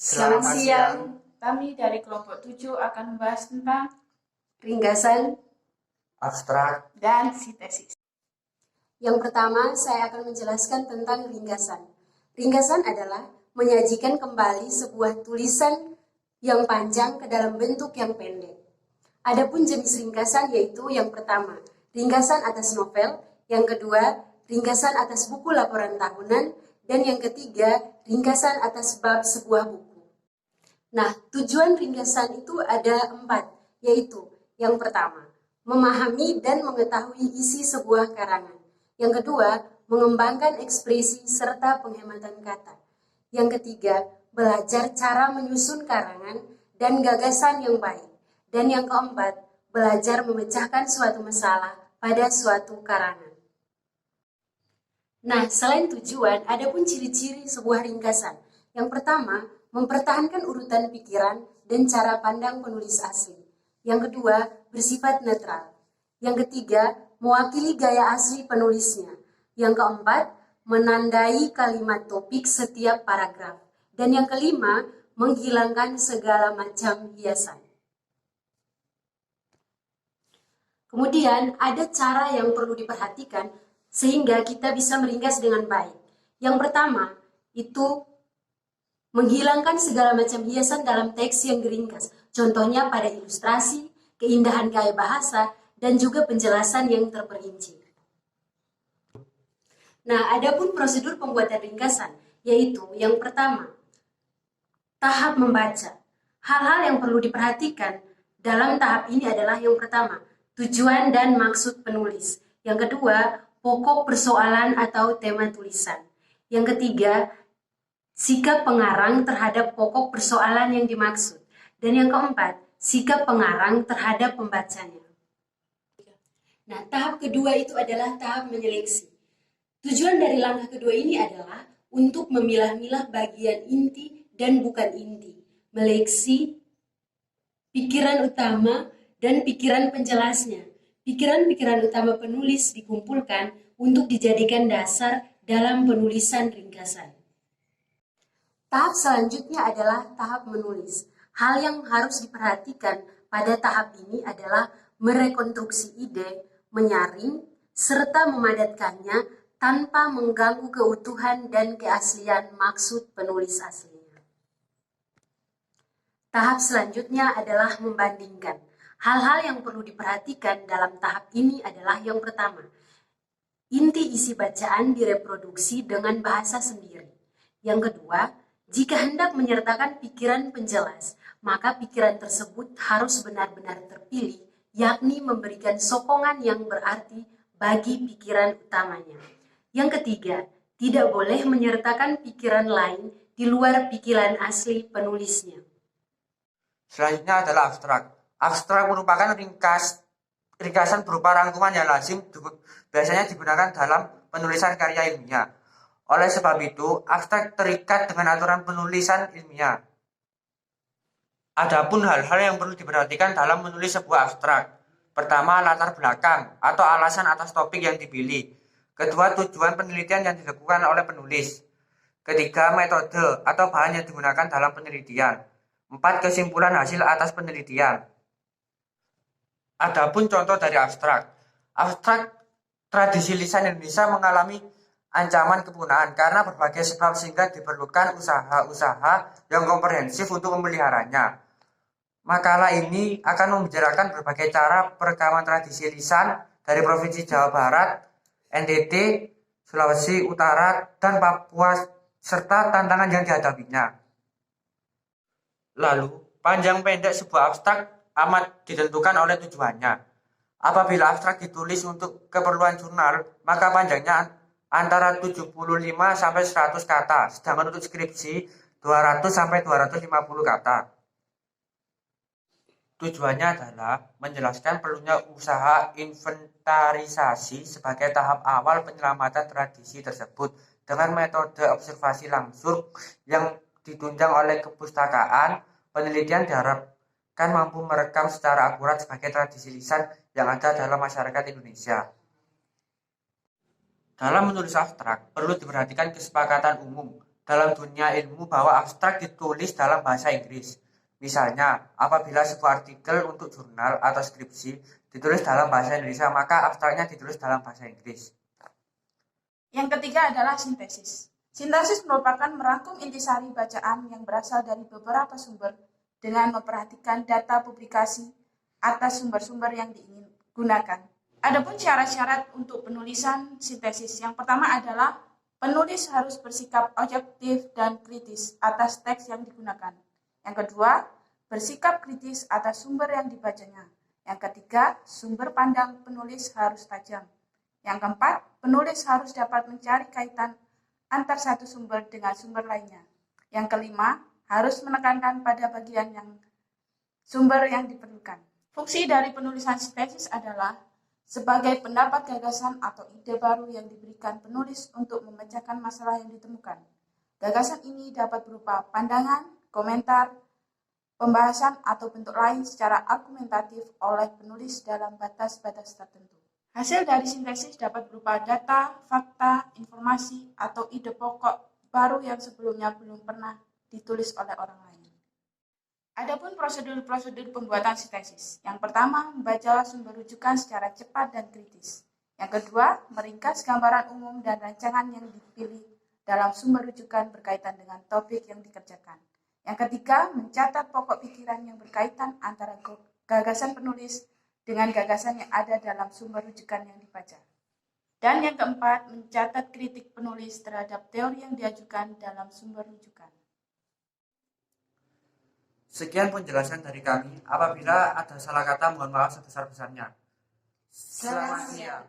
Selamat siang. Kami dari kelompok 7 akan membahas tentang ringgasan, abstrak, dan sintesis. Yang pertama, saya akan menjelaskan tentang ringgasan. Ringgasan adalah menyajikan kembali sebuah tulisan yang panjang ke dalam bentuk yang pendek. Adapun jenis ringgasan yaitu yang pertama, ringgasan atas novel, yang kedua, ringgasan atas buku laporan tahunan, dan yang ketiga, ringgasan atas bab sebuah buku. Nah, tujuan ringgasan itu ada 4, yaitu yang pertama, memahami dan mengetahui isi sebuah karangan. Yang kedua, mengembangkan ekspresi serta penghematan kata. Yang ketiga, belajar cara menyusun karangan dan gagasan yang baik. Dan yang keempat, belajar memecahkan suatu masalah pada suatu karangan. Nah, selain tujuan, ada pun ciri-ciri sebuah ringgasan. Yang pertama, mempertahankan urutan pikiran dan cara pandang penulis asli. Yang kedua, bersifat netral. Yang ketiga, mewakili gaya asli penulisnya. Yang keempat, menandai kalimat topik setiap paragraf. Dan yang kelima, menghilangkan segala macam hiasan. Kemudian, ada cara yang perlu diperhatikan sehingga kita bisa meringkas dengan baik. Yang pertama, itu menghilangkan segala macam hiasan dalam teks yang diringkas. Contohnya pada ilustrasi, keindahan gaya bahasa, dan juga penjelasan yang terperinci. Nah, adapun prosedur pembuatan ringkasan, yaitu yang pertama, tahap membaca. Hal-hal yang perlu diperhatikan dalam tahap ini adalah yang pertama, tujuan dan maksud penulis. Yang kedua, pokok persoalan atau tema tulisan. Yang ketiga, sikap pengarang terhadap pokok persoalan yang dimaksud. Dan yang keempat, sikap pengarang terhadap pembacanya. Nah, tahap kedua itu adalah tahap menyeleksi. Tujuan dari langkah kedua ini adalah untuk memilah-milah bagian inti dan bukan inti, meleksi pikiran utama dan pikiran penjelasnya. Pikiran-pikiran utama penulis dikumpulkan untuk dijadikan dasar dalam penulisan ringkasan. Tahap selanjutnya adalah tahap menulis. Hal yang harus diperhatikan pada tahap ini adalah merekonstruksi ide, menyaring, serta memadatkannya tanpa mengganggu keutuhan dan keaslian maksud penulis aslinya. Tahap selanjutnya adalah membandingkan. Hal-hal yang perlu diperhatikan dalam tahap ini adalah yang pertama, inti isi bacaan direproduksi dengan bahasa sendiri. Yang kedua, jika hendak menyertakan pikiran penjelas, maka pikiran tersebut harus benar-benar terpilih, yakni memberikan sokongan yang berarti bagi pikiran utamanya. Yang ketiga, tidak boleh menyertakan pikiran lain di luar pikiran asli penulisnya. Selanjutnya adalah abstrak. Abstrak merupakan ringkasan berupa rangkuman yang lazim biasanya digunakan dalam penulisan karya ilmiah. Oleh sebab itu, abstrak terikat dengan aturan penulisan ilmiah. Adapun hal-hal yang perlu diperhatikan dalam menulis sebuah abstrak. Pertama, latar belakang atau alasan atas topik yang dipilih. Kedua, tujuan penelitian yang dilakukan oleh penulis. Ketiga, metode atau bahan yang digunakan dalam penelitian. 4, kesimpulan hasil atas penelitian. Adapun contoh dari abstrak. Abstrak tradisi lisan Indonesia mengalami ancaman kepunahan karena berbagai sebab sehingga diperlukan usaha-usaha yang komprehensif untuk memeliharanya. Makalah ini akan membicarakan berbagai cara perekaman tradisi lisan dari Provinsi Jawa Barat, NTT, Sulawesi Utara, dan Papua serta tantangan yang dihadapinya. Lalu, panjang pendek sebuah abstrak amat ditentukan oleh tujuannya. Apabila abstrak ditulis untuk keperluan jurnal, maka panjangnya antara 75 sampai 100 kata, sedangkan untuk skripsi 200 sampai 250 kata. Tujuannya adalah menjelaskan perlunya usaha inventarisasi sebagai tahap awal penyelamatan tradisi tersebut dengan metode observasi langsung yang ditunjang oleh kepustakaan. Penelitian diharapkan mampu merekam secara akurat sebagai tradisi lisan yang ada dalam masyarakat Indonesia. Dalam menulis abstrak, perlu diperhatikan kesepakatan umum dalam dunia ilmu bahwa abstrak ditulis dalam bahasa Inggris. Misalnya, apabila sebuah artikel untuk jurnal atau skripsi ditulis dalam bahasa Indonesia, maka abstraknya ditulis dalam bahasa Inggris. Yang ketiga adalah sintesis. Sintesis merupakan merangkum intisari bacaan yang berasal dari beberapa sumber dengan memperhatikan data publikasi atas sumber-sumber yang diingin gunakan. Adapun syarat-syarat untuk penulisan sintesis, yang pertama adalah penulis harus bersikap objektif dan kritis atas teks yang digunakan. Yang kedua, bersikap kritis atas sumber yang dibacanya. Yang ketiga, sumber pandang penulis harus tajam. Yang keempat, penulis harus dapat mencari kaitan antar satu sumber dengan sumber lainnya. Yang kelima, harus menekankan pada bagian yang sumber yang diperlukan. Fungsi dari penulisan sintesis adalah sebagai pendapat gagasan atau ide baru yang diberikan penulis untuk memecahkan masalah yang ditemukan. Gagasan ini dapat berupa pandangan, komentar, pembahasan, atau bentuk lain secara argumentatif oleh penulis dalam batas-batas tertentu. Hasil dari sintesis dapat berupa data, fakta, informasi, atau ide pokok baru yang sebelumnya belum pernah ditulis oleh orang lain. Adapun prosedur-prosedur pembuatan sintesis. Yang pertama, membaca sumber rujukan secara cepat dan kritis. Yang kedua, meringkas gambaran umum dan rancangan yang dipilih dalam sumber rujukan berkaitan dengan topik yang dikerjakan. Yang ketiga, mencatat pokok pikiran yang berkaitan antara gagasan penulis dengan gagasan yang ada dalam sumber rujukan yang dibaca. Dan yang keempat, mencatat kritik penulis terhadap teori yang diajukan dalam sumber rujukan. Sekian penjelasan dari kami. Apabila ada salah kata, mohon maaf sebesar-besarnya. Selamat siang.